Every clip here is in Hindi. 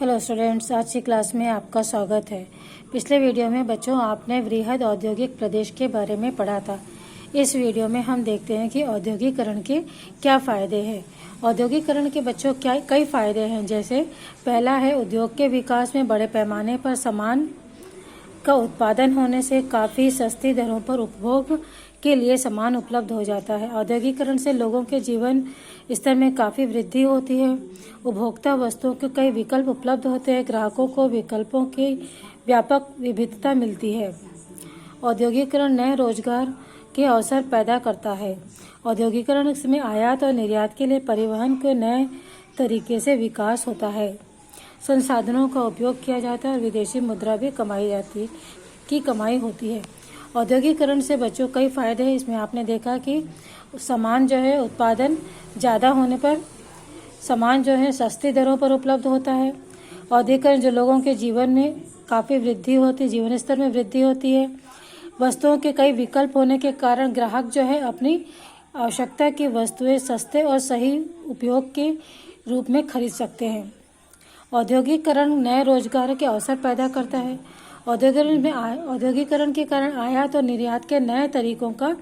हेलो स्टूडेंट्स, आज की क्लास में आपका स्वागत है। पिछले वीडियो में बच्चों आपने वृहद औद्योगिक प्रदेश के बारे में पढ़ा था। इस वीडियो में हम देखते हैं कि औद्योगिकरण के क्या फ़ायदे हैं। औद्योगिकरण के बच्चों क्या कई फ़ायदे हैं। जैसे पहला है, उद्योग के विकास में बड़े पैमाने पर सामान का उत्पादन होने से काफ़ी सस्ती दरों पर उपभोग के लिए सामान उपलब्ध हो जाता है। औद्योगिकरण से लोगों के जीवन स्तर में काफ़ी वृद्धि होती है। उपभोक्ता वस्तुओं के कई विकल्प उपलब्ध होते हैं। ग्राहकों को विकल्पों की व्यापक विविधता मिलती है। औद्योगिकरण नए रोजगार के अवसर पैदा करता है। औद्योगिकरण में आयात और निर्यात के लिए परिवहन के नए तरीके से विकास होता है। संसाधनों का उपयोग किया जाता है और विदेशी मुद्रा भी कमाई होती है। औद्योगिकरण से बच्चों कई फायदे हैं। इसमें आपने देखा कि सामान जो है उत्पादन ज़्यादा होने पर सामान जो है सस्ती दरों पर उपलब्ध होता है। औद्योगिकरण जो लोगों के जीवन में काफ़ी वृद्धि होती है, जीवन स्तर में वृद्धि होती है। वस्तुओं के कई विकल्प होने के कारण ग्राहक जो है अपनी आवश्यकता की वस्तुएं सस्ते और सही उपयोग के रूप में खरीद सकते हैं। औद्योगिकरण नए रोजगार के अवसर पैदा करता है। औद्योगिकरण के कारण आयात और निर्यात के नए तरीकों का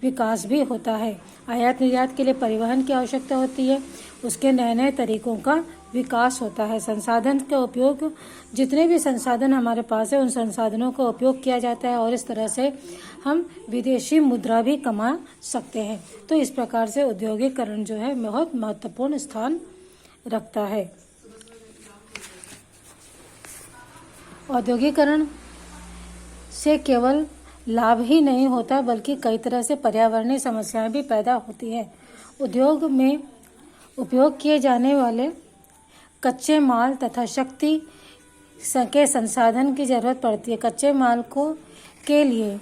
विकास भी होता है। आयात निर्यात के लिए परिवहन की आवश्यकता होती है, उसके नए नए तरीकों का विकास होता है। संसाधन का उपयोग, जितने भी संसाधन हमारे पास है उन संसाधनों का उपयोग किया जाता है और इस तरह से हम विदेशी मुद्रा भी कमा सकते हैं। तो इस प्रकार से औद्योगिकरण जो है बहुत महत्वपूर्ण स्थान रखता है। औद्योगिकरण से केवल लाभ ही नहीं होता बल्कि कई तरह से पर्यावरणीय समस्याएं भी पैदा होती हैं। उद्योग में उपयोग किए जाने वाले कच्चे माल तथा शक्ति के संसाधन की जरूरत पड़ती है। कच्चे माल के लिए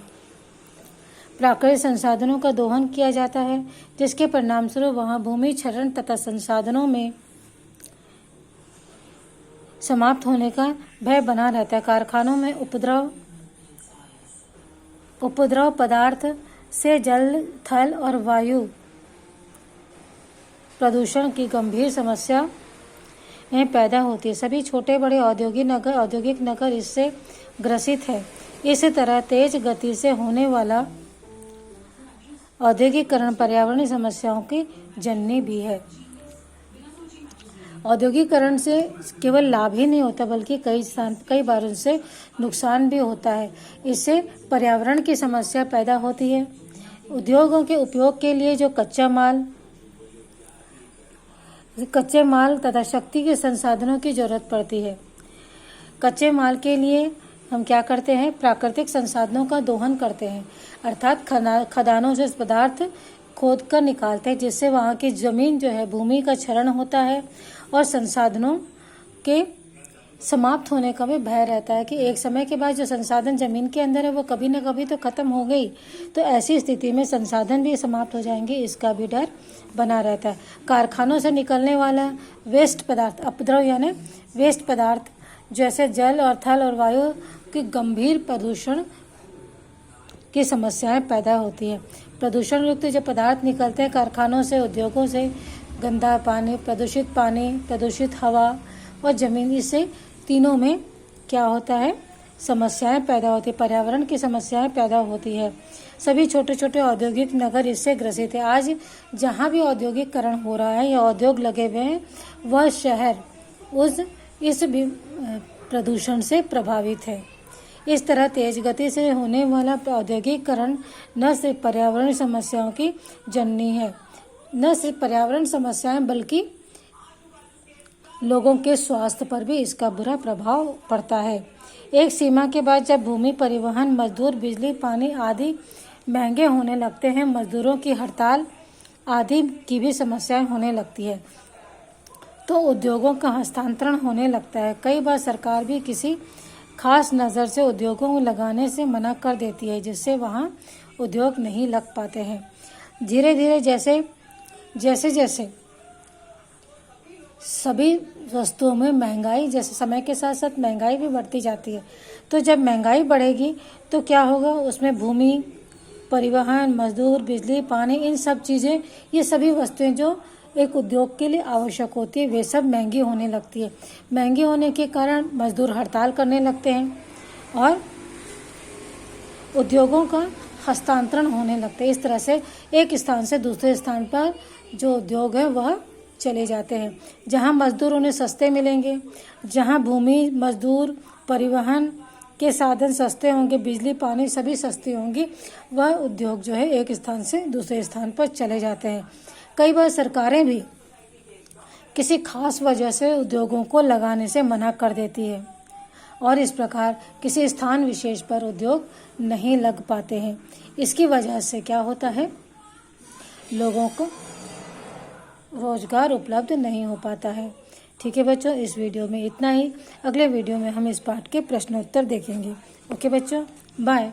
प्राकृतिक संसाधनों का दोहन किया जाता है, जिसके परिणामस्वरूप वहाँ भूमि क्षरण तथा संसाधनों में समाप्त होने का भय बना रहता है। कारखानों में उपद्रव पदार्थ से जल, थल और वायु प्रदूषण की गंभीर समस्या पैदा होती है। सभी छोटे बड़े औद्योगिक नगर इससे ग्रसित है। इस तरह तेज गति से होने वाला औद्योगिकरण पर्यावरणीय समस्याओं की जननी भी है। औद्योगिकरण से केवल लाभ ही नहीं होता बल्कि कई बार उनसे नुकसान भी होता है। इससे पर्यावरण की समस्या पैदा होती है। उद्योगों के उपयोग के लिए जो कच्चे माल तथा शक्ति के संसाधनों की जरूरत पड़ती है। कच्चे माल के लिए हम क्या करते हैं? प्राकृतिक संसाधनों का दोहन करते हैं, अर्थात खदानों से पदार्थ खोद कर निकालते हैं, जिससे वहाँ की जमीन जो है भूमि का क्षरण होता है और संसाधनों के समाप्त होने का भी भय रहता है कि एक समय के बाद जो संसाधन जमीन के अंदर है वो कभी न कभी तो खत्म हो गई, तो ऐसी स्थिति में संसाधन भी समाप्त हो जाएंगे, इसका भी डर बना रहता है। कारखानों से निकलने वाला वेस्ट पदार्थ, अपद्रव यानी वेस्ट पदार्थ जैसे जल और थल और वायु की गंभीर प्रदूषण की समस्याएं पैदा होती है। प्रदूषण युक्त जो पदार्थ निकलते हैं कारखानों से, उद्योगों से, गंदा पानी, प्रदूषित हवा और जमीन, इससे तीनों में क्या होता है? समस्याएं पैदा होती है, पर्यावरण की समस्याएं पैदा होती है। सभी छोटे छोटे औद्योगिक नगर इससे ग्रसित है। आज जहां भी औद्योगिकरण हो रहा है या उद्योग लगे हुए हैं वह शहर इस प्रदूषण से प्रभावित है। इस तरह तेज गति से होने वाला औद्योगिकरण न सिर्फ पर्यावरण समस्याओं की जननी है, न सिर्फ पर्यावरण समस्याएं बल्कि लोगों के स्वास्थ्य पर भी इसका बुरा प्रभाव पड़ता है। एक सीमा के बाद जब भूमि, परिवहन, मजदूर, बिजली, पानी आदि महंगे होने लगते हैं, मजदूरों की हड़ताल आदि की भी समस्याएं होने लगती है, तो उद्योगों का हस्तांतरण होने लगता है। कई बार सरकार भी किसी खास नज़र से उद्योगों को लगाने से मना कर देती है, जिससे वहाँ उद्योग नहीं लग पाते हैं। धीरे धीरे जैसे सभी वस्तुओं में महंगाई, जैसे समय के साथ साथ महंगाई भी बढ़ती जाती है, तो जब महंगाई बढ़ेगी तो क्या होगा? उसमें भूमि, परिवहन, मजदूर, बिजली, पानी, इन सब चीज़ें, ये सभी वस्तुएं जो एक उद्योग के लिए आवश्यक होती है वे सब महंगी होने लगती है। महंगी होने के कारण मजदूर हड़ताल करने लगते हैं और उद्योगों का हस्तांतरण होने लगता है। इस तरह से एक स्थान से दूसरे स्थान पर जो उद्योग है वह चले जाते हैं। जहां मजदूर उन्हें सस्ते मिलेंगे, जहां भूमि, मजदूर, परिवहन के साधन सस्ते होंगे, बिजली, पानी सभी सस्ती होंगी, वह उद्योग जो है एक स्थान से दूसरे स्थान पर चले जाते हैं। कई बार सरकारें भी किसी खास वजह से उद्योगों को लगाने से मना कर देती है और इस प्रकार किसी स्थान विशेष पर उद्योग नहीं लग पाते हैं। इसकी वजह से क्या होता है, लोगों को रोजगार उपलब्ध नहीं हो पाता है। ठीक है बच्चों, इस वीडियो में इतना ही। अगले वीडियो में हम इस पाठ के प्रश्नोत्तर देखेंगे। ओके बच्चों, बाय।